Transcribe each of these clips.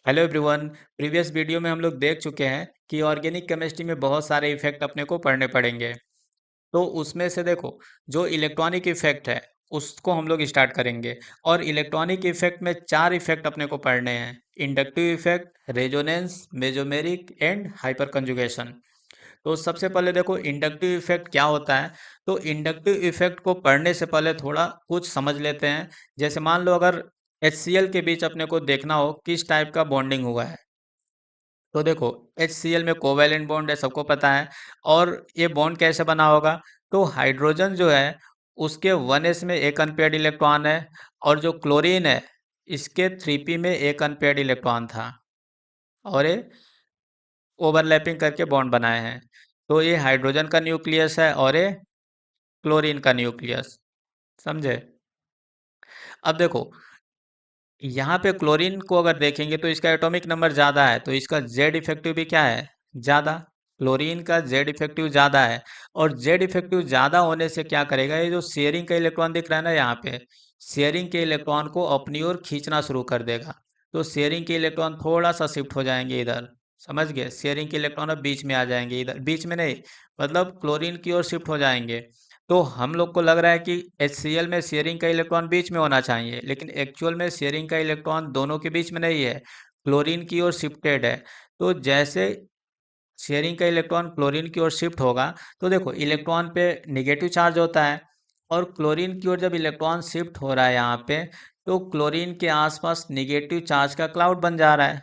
Hello everyone. Previous video में हम लोग देख चुके हैं कि ऑर्गेनिक केमिस्ट्री में बहुत सारे इफेक्ट अपने को पढ़ने पड़ेंगे। तो उसमें से देखो, जो इलेक्ट्रॉनिक इफेक्ट है उसको हम लोग स्टार्ट करेंगे। और इलेक्ट्रॉनिक इफेक्ट में चार इफेक्ट अपने को पढ़ने हैं: inductive effect, resonance, mesomeric and hyper conjugation. तो सबसे पहले देखो इंडक्टिव इफेक्ट क्या होता है। तो इंडक्टिव इफेक्ट को पढ़ने से पहले थोड़ा कुछ समझ लेते हैं। जैसे मान लो अगर HCl के बीच अपने को देखना हो किस टाइप का बॉन्डिंग हुआ है। तो देखो, HCl में कोवैलेंट बॉन्ड है, सबको पता है। और ये बॉन्ड कैसे बना होगा? तो हाइड्रोजन जो है उसके 1s में एक अनपेयर्ड इलेक्ट्रॉन है। और जो क्लोरीन है इसके 3p में एक अनपेयर्ड इलेक्ट्रॉन था। और ये ओवरलैपिंग करके बॉन्ड बनाए हैं। तो ये हाइड्रोजन का न्यूक्लियस है और ये क्लोरीन का न्यूक्लियस। समझे? अब देखो, यहाँ पे क्लोरीन को अगर देखेंगे तो इसका एटॉमिक नंबर ज़्यादा है, तो इसका जेड इफेक्टिव भी क्या है? ज़्यादा। क्लोरीन का जेड इफेक्टिव ज़्यादा है। और जेड इफेक्टिव ज़्यादा होने से क्या करेगा, ये जो शेयरिंग का इलेक्ट्रॉन दिख रहा है ना यहाँ पे, शेयरिंग के इलेक्ट्रॉन को अपनी ओर खींचना शुरू कर देगा। तो शेयरिंग के इलेक्ट्रॉन थोड़ा सा शिफ्ट हो जाएंगे इधर। समझ गए? शेयरिंग के इलेक्ट्रॉन अब बीच में आ जाएंगे, इधर बीच में नहीं, मतलब क्लोरीन की ओर शिफ्ट हो जाएंगे। तो हम लोग को लग रहा है कि HCl में शेयरिंग का इलेक्ट्रॉन बीच में होना चाहिए, लेकिन एक्चुअल में शेयरिंग का इलेक्ट्रॉन दोनों के बीच में नहीं है, क्लोरीन की ओर शिफ्टेड है। तो जैसे शेयरिंग का इलेक्ट्रॉन क्लोरीन की ओर शिफ्ट होगा, तो देखो इलेक्ट्रॉन पे निगेटिव चार्ज होता है। और क्लोरीन की ओर जब इलेक्ट्रॉन शिफ्ट हो रहा है यहाँ पे, तो क्लोरीन के आसपास निगेटिव चार्ज का क्लाउड बन जा रहा है।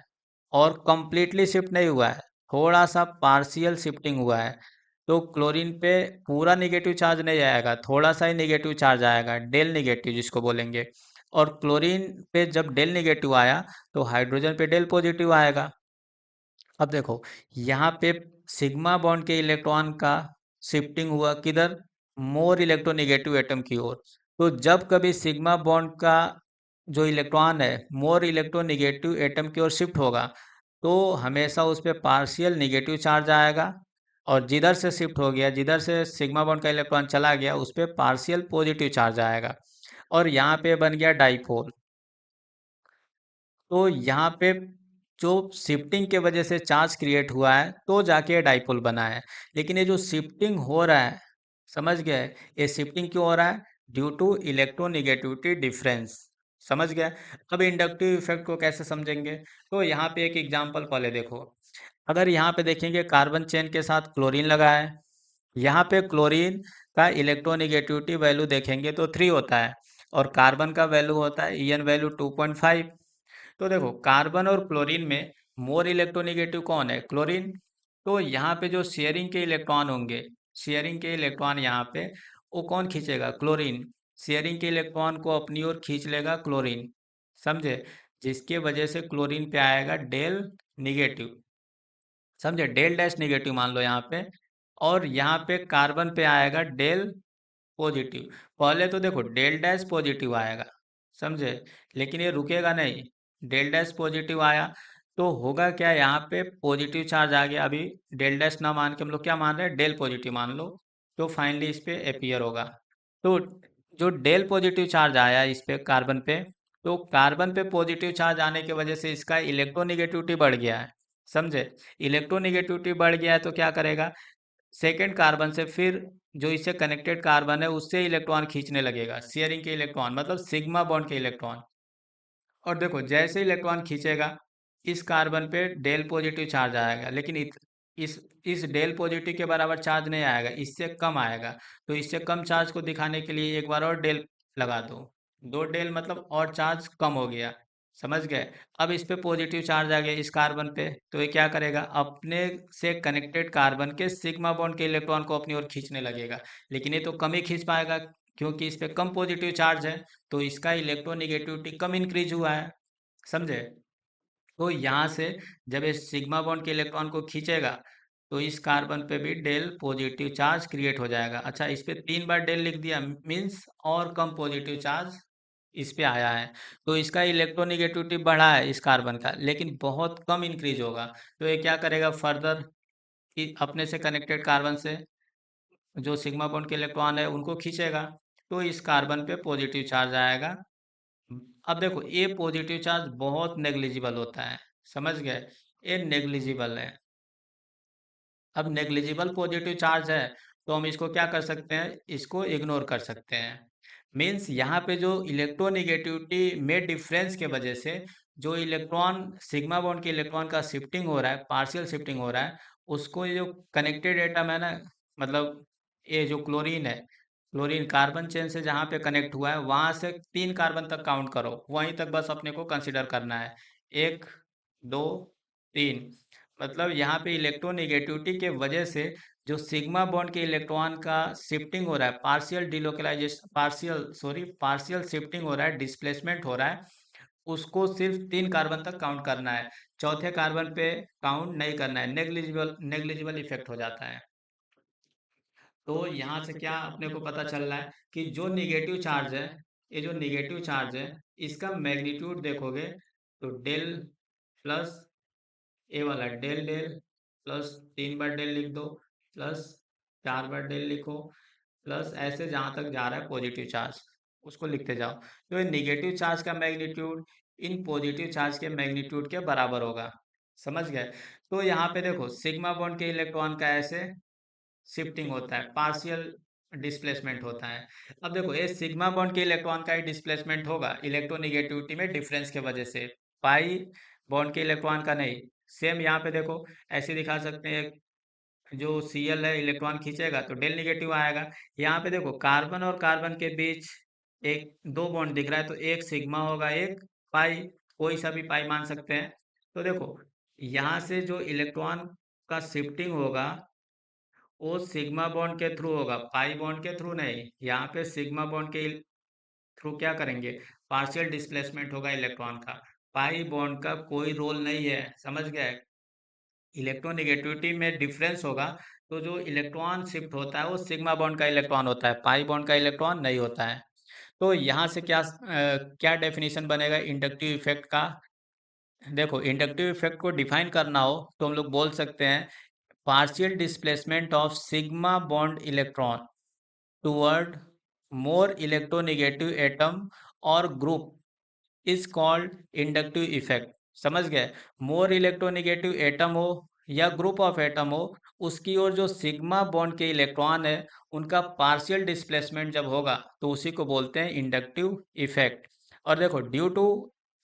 और कंप्लीटली शिफ्ट नहीं हुआ है, थोड़ा सा पार्शियल शिफ्टिंग हुआ है। तो क्लोरीन पे पूरा निगेटिव चार्ज नहीं आएगा, थोड़ा सा ही निगेटिव चार्ज आएगा, डेल निगेटिव जिसको बोलेंगे। और क्लोरीन पे जब डेल निगेटिव आया, तो हाइड्रोजन पे डेल पॉजिटिव आएगा। अब देखो, यहाँ पे सिग्मा बॉन्ड के इलेक्ट्रॉन का शिफ्टिंग हुआ किधर? मोर इलेक्ट्रोनेगेटिव एटम की ओर। तो जब कभी सिग्मा बॉन्ड का जो इलेक्ट्रॉन है मोर इलेक्ट्रोनेगेटिव एटम की ओर शिफ्ट होगा, तो हमेशा उस पर पार्शियल निगेटिव चार्ज आएगा। और जिधर से शिफ्ट हो गया, जिधर से सिग्मा बॉन्ड का इलेक्ट्रॉन चला गया, उस पर पार्शियल पॉजिटिव चार्ज आएगा। और यहाँ पे बन गया डाइपोल। तो यहाँ पे जो शिफ्टिंग के वजह से चार्ज क्रिएट हुआ है, तो जाके ये डाइपोल बना है। लेकिन ये जो शिफ्टिंग हो रहा है, समझ गए? ये शिफ्टिंग क्यों हो रहा है? Due to electronegativity difference. समझ गए? अब इंडक्टिव इफेक्ट को कैसे समझेंगे? तो यहाँ पे एक एग्जांपल पहले देखो। अगर यहाँ पे देखेंगे कार्बन चेन के साथ क्लोरीन लगा है। यहाँ पे क्लोरीन का इलेक्ट्रोनेगेटिविटी वैल्यू देखेंगे तो 3 होता है। और कार्बन का वैल्यू होता है EN वैल्यू 2.5। तो देखो, कार्बन और क्लोरीन में मोर इलेक्ट्रोनेगेटिव कौन है? क्लोरीन। तो यहाँ पे जो शेयरिंग के इलेक्ट्रॉन होंगे, शेयरिंग के इलेक्ट्रॉन यहाँ पे वो कौन खींचेगा? क्लोरीन। शेयरिंग के इलेक्ट्रॉन को अपनी ओर खींच लेगा क्लोरीन। समझे? जिसके वजह से क्लोरीन पे आएगा डेल निगेटिव। समझे? डेल डैश निगेटिव मान लो यहाँ पे। और यहाँ पे कार्बन पे आएगा डेल पॉजिटिव। पहले तो देखो डेल डैश पॉजिटिव आएगा। समझे? लेकिन ये रुकेगा नहीं, डेल डैश पॉजिटिव आया तो होगा क्या, यहाँ पे पॉजिटिव चार्ज आ गया। अभी डेल डैश ना मान के हम लोग क्या मान रहे हैं? डेल पॉजिटिव मान लो। तो फाइनली इस पे अपीयर होगा। तो जो डेल पॉजिटिव चार्ज आया इस पे कार्बन पे, तो कार्बन पे पॉजिटिव चार्ज आने की वजह से इसका इलेक्ट्रोनेगेटिविटी बढ़ गया है। समझे? इलेक्ट्रोनेगेटिविटी बढ़ गया है तो क्या करेगा, सेकेंड कार्बन से फिर जो इससे कनेक्टेड कार्बन है उससे इलेक्ट्रॉन खींचने लगेगा, शेयरिंग के इलेक्ट्रॉन मतलब सिग्मा बॉन्ड के इलेक्ट्रॉन। और देखो जैसे इलेक्ट्रॉन खींचेगा, इस कार्बन पे डेल पॉजिटिव चार्ज आएगा, लेकिन इस इस डेल पॉजिटिव के बराबर चार्ज नहीं आएगा, इससे कम आएगा। तो इससे कम चार्ज को दिखाने के लिए एक बार और डेल लगा दो। 2 डेल मतलब और चार्ज कम हो गया। समझ गए? अब इस पे पॉजिटिव चार्ज आ गया इस कार्बन पे, तो ये क्या करेगा, अपने से कनेक्टेड कार्बन के सिग्मा बॉन्ड के इलेक्ट्रॉन को अपनी ओर खींचने लगेगा। लेकिन ये तो कम ही खींच पाएगा, क्योंकि इस पे कम पॉजिटिव चार्ज है। तो इसका इलेक्ट्रोनेगेटिविटी कम इंक्रीज हुआ है। समझे? तो यहाँ से जब ये सिग्मा बॉन्ड के इलेक्ट्रॉन को खींचेगा, तो इस कार्बन पे भी डेल पॉजिटिव चार्ज क्रिएट हो जाएगा। अच्छा, इस पे 3 बार डेल लिख दिया, मीन्स और कम पॉजिटिव चार्ज इस पे आया है। तो इसका इलेक्ट्रोनेगेटिविटी बढ़ा है इस कार्बन का, लेकिन बहुत कम इंक्रीज होगा। तो ये क्या करेगा फर्दर, अपने से कनेक्टेड कार्बन से जो सिग्मा बॉन्ड के इलेक्ट्रॉन है उनको खींचेगा। तो इस कार्बन पे पॉजिटिव चार्ज आएगा। अब देखो, ये पॉजिटिव चार्ज बहुत नेग्लिजिबल होता है। समझ गए, ये नेग्लिजिबल है। अब नेग्लिजिबल पॉजिटिव चार्ज है तो हम इसको क्या कर सकते हैं, इसको इग्नोर कर सकते हैं। मीन्स यहाँ पे जो इलेक्ट्रोनिगेटिविटी में डिफरेंस के वजह से जो इलेक्ट्रॉन सिग्मा बॉन्ड के इलेक्ट्रॉन का शिफ्टिंग हो रहा है, पार्शियल शिफ्टिंग हो रहा है, उसको ये जो कनेक्टेड एटम है ना, मतलब ये जो क्लोरीन है, क्लोरीन कार्बन चेन से जहाँ पे कनेक्ट हुआ है वहां से 3 कार्बन तक काउंट करो, वहीं तक बस अपने को कंसिडर करना है। 1, 2, 3। मतलब यहाँ पे इलेक्ट्रोनिगेटिविटी के वजह से जो सिग्मा बॉन्ड के इलेक्ट्रॉन का शिफ्टिंग हो रहा है, पार्शियल डिलोकलाइजेशन, पार्शियल शिफ्टिंग हो रहा है, डिस्प्लेसमेंट हो रहा है, उसको सिर्फ 3 कार्बन तक काउंट करना है। चौथे कार्बन पे काउंट नहीं करना है, नेग्लिजिबल नेग्लिजिबल इफेक्ट हो जाता है। तो यहाँ से क्या अपने को पता चल रहा है कि जो निगेटिव चार्ज है, ये जो निगेटिव चार्ज है, इसका मैग्नीट्यूड देखोगे तो डेल प्लस ए वाला डेल डेल प्लस 3 बार डेल लिख दो, प्लस 4 बार डेल लिखो, प्लस ऐसे जहाँ तक जा रहा है पॉजिटिव चार्ज उसको लिखते जाओ। तो ये निगेटिव चार्ज का मैग्नीट्यूड इन पॉजिटिव चार्ज के मैग्नीट्यूड के बराबर होगा। समझ गए। तो यहाँ पे देखो सिग्मा बॉन्ड के इलेक्ट्रॉन का ऐसे शिफ्टिंग होता है, पार्शियल डिस्प्लेसमेंट होता है। अब देखो ये सिग्मा बॉन्ड के इलेक्ट्रॉन का ही डिस्प्लेसमेंट होगा इलेक्ट्रोनिगेटिविटी में डिफरेंस के वजह से, पाई बॉन्ड के इलेक्ट्रॉन का नहीं। सेम यहाँ पे देखो ऐसे दिखा सकते हैं, जो Cl है इलेक्ट्रॉन खींचेगा तो डेल निगेटिव आएगा। यहाँ पे देखो कार्बन और कार्बन के बीच एक दो बॉन्ड दिख रहा है, तो एक सिग्मा होगा, एक पाई, कोई सा भी पाई मान सकते हैं। तो देखो यहाँ से जो इलेक्ट्रॉन का शिफ्टिंग होगा वो सिग्मा बॉन्ड के थ्रू होगा, पाई बॉन्ड के थ्रू नहीं। यहाँ पे सिग्मा बॉन्ड के थ्रू क्या करेंगे, पार्शियल डिस्प्लेसमेंट होगा इलेक्ट्रॉन का, पाई बॉन्ड का कोई रोल नहीं है। समझ गए। इलेक्ट्रोनिगेटिविटी में डिफरेंस होगा तो जो इलेक्ट्रॉन शिफ्ट होता है वो सिग्मा बॉन्ड का इलेक्ट्रॉन होता है, पाई बॉन्ड का इलेक्ट्रॉन नहीं होता है। तो यहाँ से क्या डेफिनेशन बनेगा इंडक्टिव इफेक्ट का। देखो इंडक्टिव इफेक्ट को डिफाइन करना हो तो हम लोग बोल सकते हैं partial displacement of sigma bond electron toward more electronegative atom और group is called inductive effect. समझ गए। मोर इलेक्ट्रोनेगेटिव एटम हो या ग्रुप ऑफ एटम हो, उसकी ओर जो सिग्मा बॉन्ड के इलेक्ट्रॉन है उनका पार्शियल डिस्प्लेसमेंट जब होगा तो उसी को बोलते हैं इंडक्टिव इफेक्ट। और देखो ड्यू टू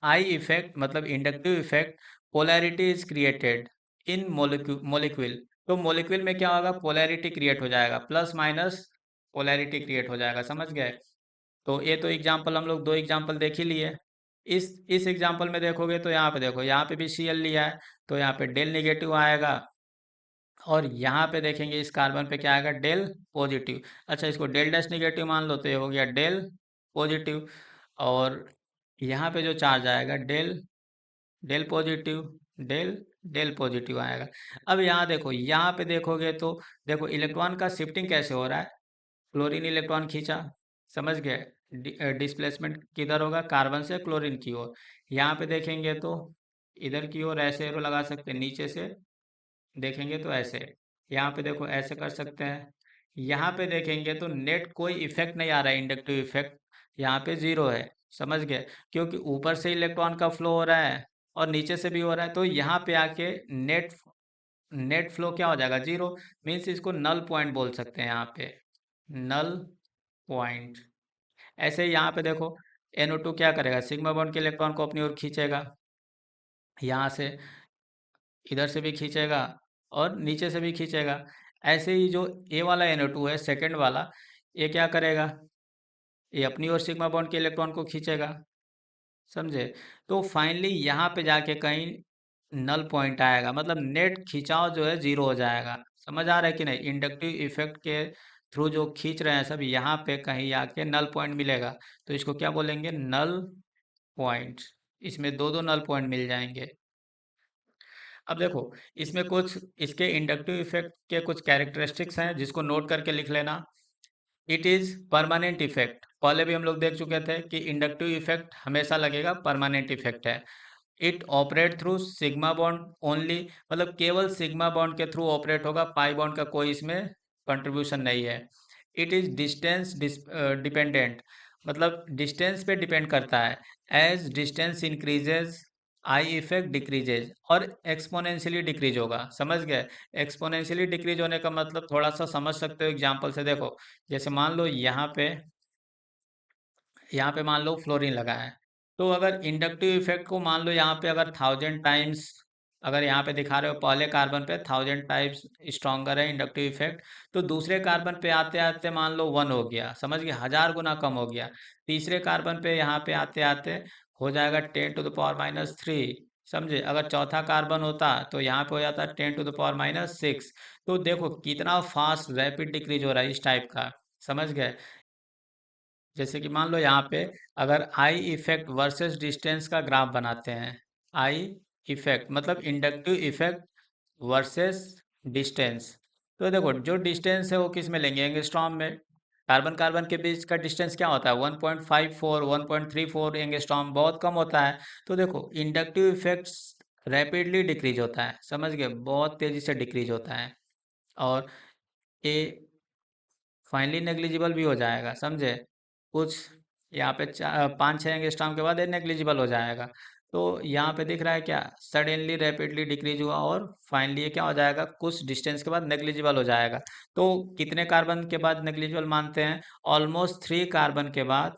आई इफेक्ट मतलब inductive effect, polarity is created in molecule. तो मोलिक्यूल में क्या होगा, पोलैरिटी क्रिएट हो जाएगा, प्लस माइनस पोलैरिटी क्रिएट हो जाएगा। समझ गए। तो ये तो एग्जाम्पल हम लोग दो एग्जाम्पल देख ही लिए। इस एग्जाम्पल में देखोगे तो यहाँ पे देखो, यहाँ पे भी Cl लिया है तो यहाँ पे डेल निगेटिव आएगा, और यहाँ पे देखेंगे इस कार्बन पे क्या आएगा, डेल पॉजिटिव। अच्छा इसको डेल डैश निगेटिव मान लो तो ये हो गया डेल पॉजिटिव। और यहाँ पे जो चार्ज आएगा delta delta positive, delta delta positive आएगा। अब यहाँ देखो, यहाँ पे देखोगे तो देखो इलेक्ट्रॉन का शिफ्टिंग कैसे हो रहा है, क्लोरीन इलेक्ट्रॉन खींचा, समझ गए, डिस्प्लेसमेंट किधर होगा, कार्बन से क्लोरीन की ओर। यहाँ पे देखेंगे तो इधर की ओर ऐसे एरो लगा सकते हैं, नीचे से देखेंगे तो ऐसे, यहाँ पे देखो ऐसे कर सकते हैं। यहाँ पे देखेंगे तो नेट कोई इफेक्ट नहीं आ रहा है, इंडक्टिव इफेक्ट यहाँ पे जीरो है। समझ गए। क्योंकि ऊपर से इलेक्ट्रॉन का फ्लो हो रहा है और नीचे से भी हो रहा है, तो यहाँ पे आके नेट नेट फ्लो क्या हो जाएगा, जीरो। मीन्स इसको नल पॉइंट बोल सकते हैं यहाँ पे, नल पॉइंट। ऐसे ही यहाँ पे देखो NO2 क्या करेगा, सिग्मा बॉन्ड के इलेक्ट्रॉन को अपनी ओर खींचेगा, यहाँ से इधर से भी खींचेगा और नीचे से भी खींचेगा। ऐसे ही जो ए वाला NO2 है सेकंड वाला, ये क्या करेगा, ये अपनी ओर सिग्मा बॉन्ड के इलेक्ट्रॉन को खींचेगा। समझे। तो फाइनली यहाँ पे जाके कहीं नल पॉइंट आएगा, मतलब नेट खिंचाव जो है जीरो हो जाएगा। समझ आ रहा है कि नहीं, इंडक्टिव इफेक्ट के थ्रू जो खींच रहे हैं सब, यहाँ पे कहीं आके नल पॉइंट मिलेगा, तो इसको क्या बोलेंगे, नल पॉइंट। इसमें दो दो नल पॉइंट मिल जाएंगे। अब देखो इसमें कुछ इसके इंडक्टिव इफेक्ट के कुछ कैरेक्टरिस्टिक्स हैं जिसको नोट करके लिख लेना। इट इज परमानेंट इफेक्ट, पहले भी हम लोग देख चुके थे कि इंडक्टिव इफेक्ट हमेशा लगेगा, परमानेंट इफेक्ट है। It operate through sigma bond only, मतलब केवल सिग्मा बॉन्ड के थ्रू ऑपरेट होगा, पाई बॉन्ड का कोई इसमें कंट्रीब्यूशन नहीं है। इट इज डिस्टेंस डिपेंडेंट, मतलब डिस्टेंस पे डिपेंड करता है। As distance increases I effect decreases और एक्सपोनेंशियली डिक्रीज होगा, समझ गए। एक्सपोनेंशियली डिक्रीज होने का मतलब थोड़ा सा समझ सकते हो एग्जांपल से, देखो जैसे मान लो यहाँ पे मान लो फ्लोरीन लगा है, तो अगर इंडक्टिव इफेक्ट को मान लो यहाँ पे अगर 1000 टाइम्स, अगर यहाँ पे दिखा रहे हो पहले कार्बन पे 1000 टाइम्स स्ट्रॉन्गर है इंडक्टिव इफेक्ट, तो दूसरे कार्बन पे आते आते मान लो 1 हो गया, समझ गए, 1000 गुना कम हो गया। तीसरे कार्बन पे यहाँ पे आते आते हो जाएगा 10⁻³ समझे। अगर चौथा कार्बन होता तो यहाँ पे हो जाता 10⁻⁶। तो देखो कितना फास्ट रैपिड डिक्रीज हो रहा है इस टाइप का, समझ गए। जैसे कि मान लो यहाँ पे अगर आई इफेक्ट वर्सेस डिस्टेंस का ग्राफ बनाते हैं, आई इफेक्ट मतलब इंडक्टिव इफेक्ट वर्सेस डिस्टेंस, तो देखो जो डिस्टेंस है वो किस में लेंगे, एंगस्ट्रॉम में। कार्बन कार्बन के बीच का डिस्टेंस क्या होता है, 1.54 1.34 एंगस्ट्रॉम, बहुत कम होता है। तो देखो इंडक्टिव इफेक्ट्स रैपिडली डिक्रीज होता है, समझ गए, बहुत तेजी से डिक्रीज होता है। और ये फाइनली नेग्लिजिबल भी हो जाएगा, समझे। कुछ यहाँ पे 5-6 एंगस्ट्रॉम के बाद ये नेग्लिजिबल हो जाएगा। तो यहाँ पे दिख रहा है क्या, सडनली रैपिडली डिक्रीज हुआ और फाइनली ये क्या हो जाएगा, कुछ डिस्टेंस के बाद नेग्लिजिबल हो जाएगा। तो कितने कार्बन के बाद नेग्लिजिबल मानते हैं, ऑलमोस्ट 3 कार्बन के बाद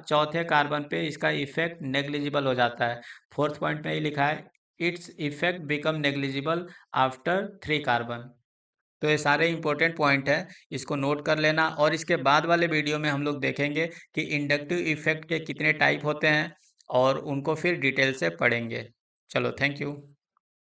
चौथे कार्बन पे इसका इफेक्ट नेग्लिजिबल हो जाता है। फोर्थ पॉइंट में ही लिखा है, its effect become negligible after 3 carbon. तो ये सारे इंपॉर्टेंट पॉइंट है, इसको नोट कर लेना। और इसके बाद वाले वीडियो में हम लोग देखेंगे कि इंडक्टिव इफेक्ट के कितने टाइप होते हैं और उनको फिर डिटेल से पढ़ेंगे। चलो, थैंक यू।